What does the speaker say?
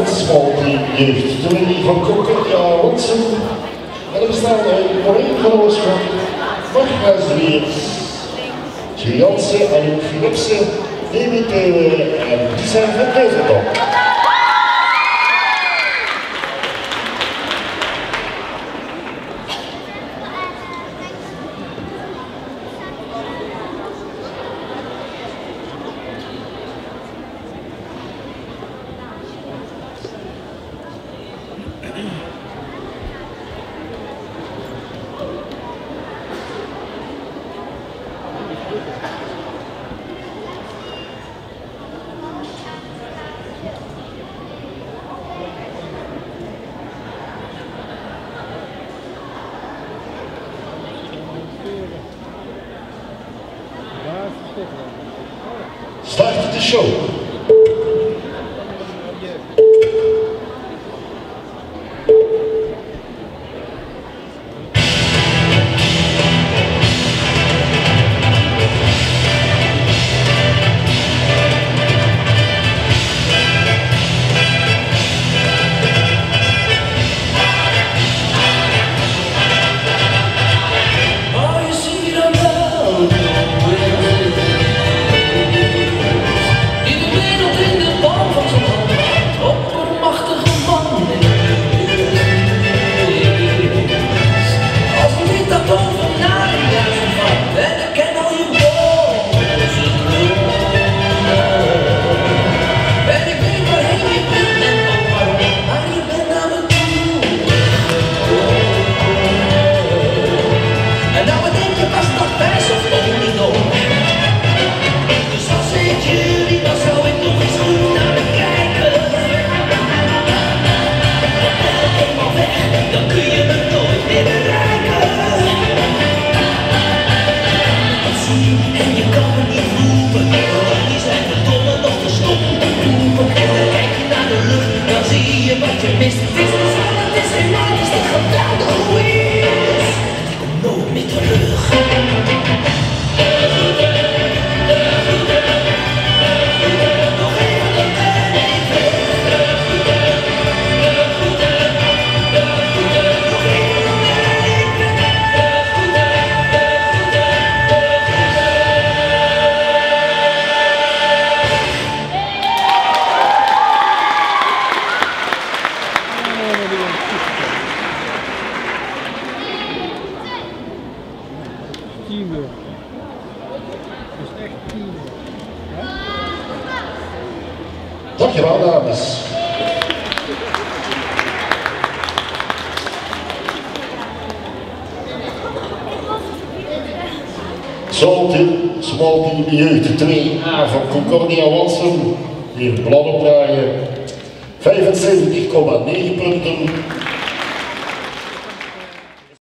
Small team jeugd 2 van Concordia Watson. En er bestaan Maureen van Oosterhoek, Marghuis-Weers, Jansen, Anouk Philipsen, Demi Theeuwen en Lisa van Duizendonk. Start the show. teamwork. Dat is echt teamwork. Dankjewel, dames. Small team jeugd 2A van Concordia Watson. Hier blad opdraaien. 75,9 punten.